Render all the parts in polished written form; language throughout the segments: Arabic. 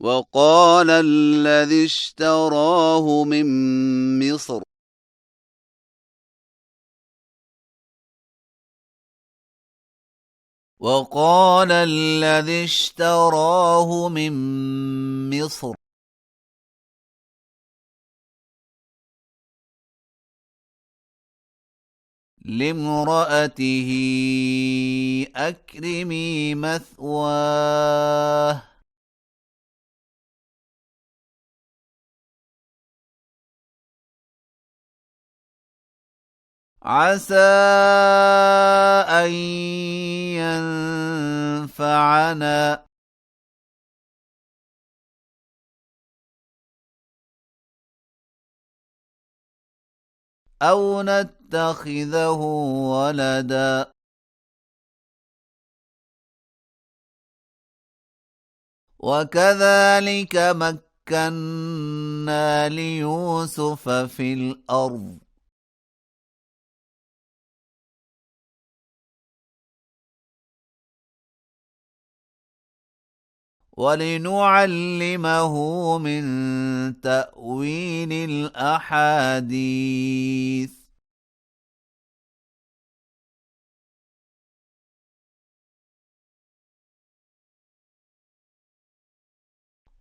وقال الذي اشتراه من مصر وقال الذي اشتراه من مصر لامرأته أكرمي مثواه عسى أن ينفعنا أو نتخذه ولدا وكذلك مكنا ليوسف في الأرض ولنعلمه من تأويل الأحاديث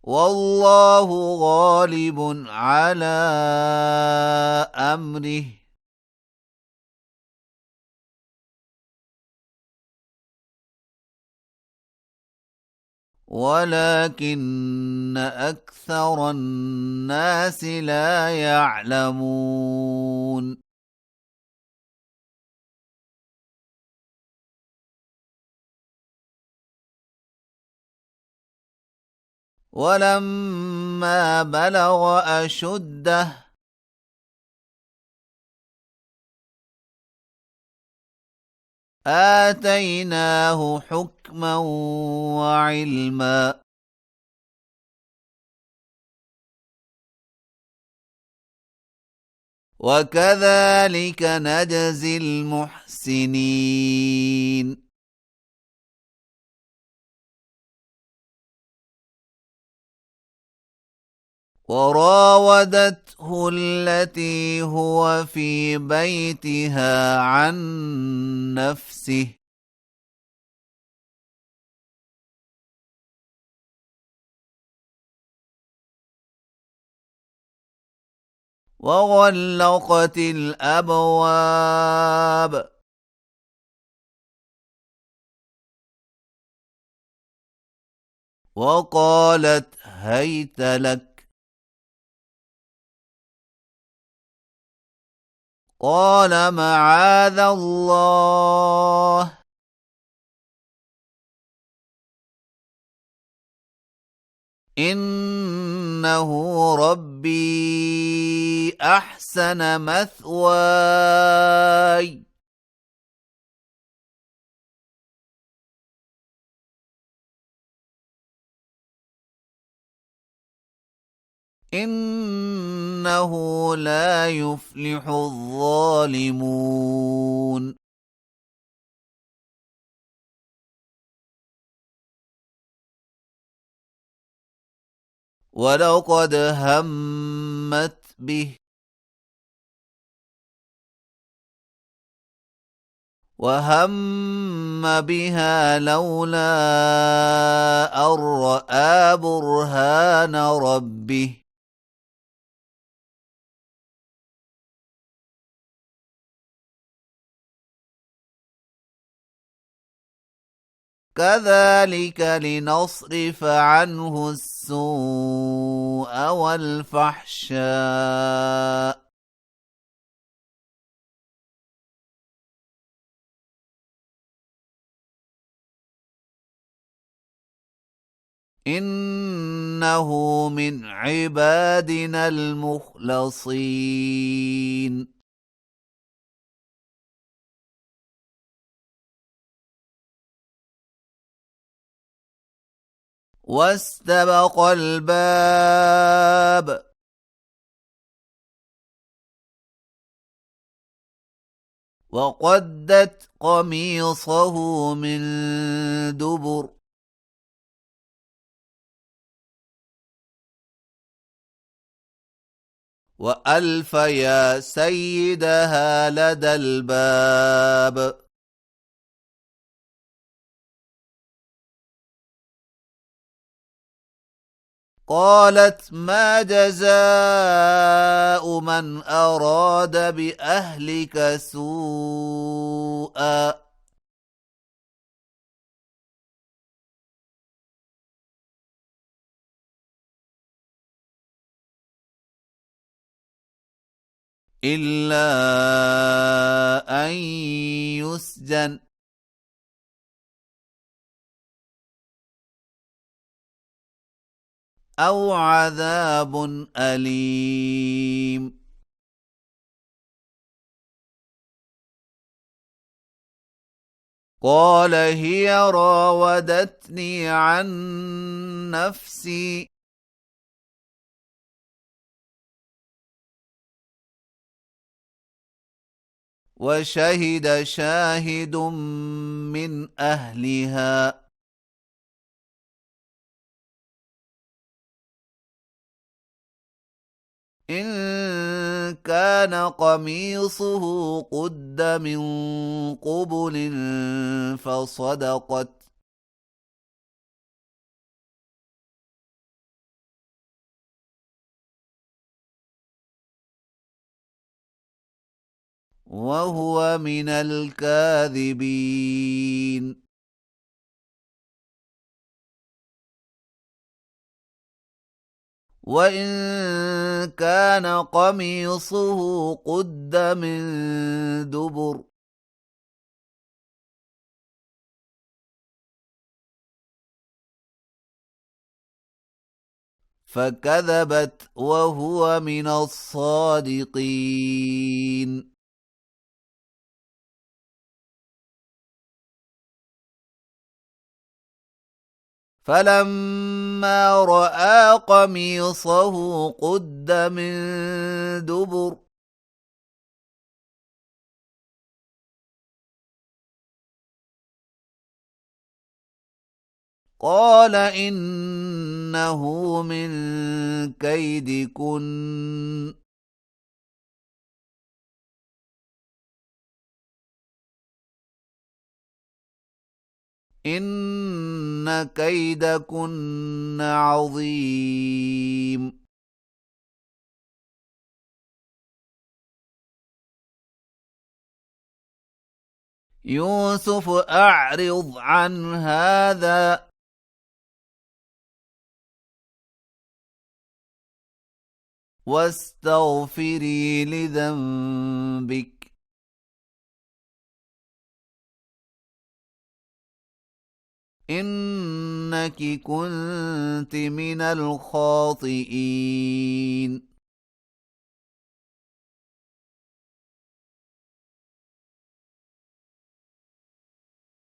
والله غالب على أمره ولكن أكثر الناس لا يعلمون ولما بلغ أشده آتيناه حكما وعلما وكذلك نجزي المحسنين وراودته التي هو في بيتها عن نفسه وغلقت الأبواب وقالت هيت لك قال معاذ الله إنه ربي أحسن مثواي إنه لا يفلح الظالمون ولقد همت به وهم بها لولا أن رأى برهان ربه كذلك لنصرف عنه السوء والفحشاء إنه من عبادنا المخلصين واستبق الباب وقدت قميصه من دبر وألف يا سيدها لدى الباب. قالت ما جزاء من أراد بأهلك سوءا إلا أن يسجن أو عذاب أليم. قال هي راودتني عن نفسي وشهد شاهد من أهلها إن كان قميصه قد من قبل فصدقت وهو من الكاذبين. وإن كان قميصه قد من دبر فكذبت وهو من الصادقين. فلما رأى قميصه قد من دبر قال إنه من كيدكن إن كيدكن عظيم. يوسف أعرض عن هذا واستغفري لذنبك إنك كنت من الخاطئين.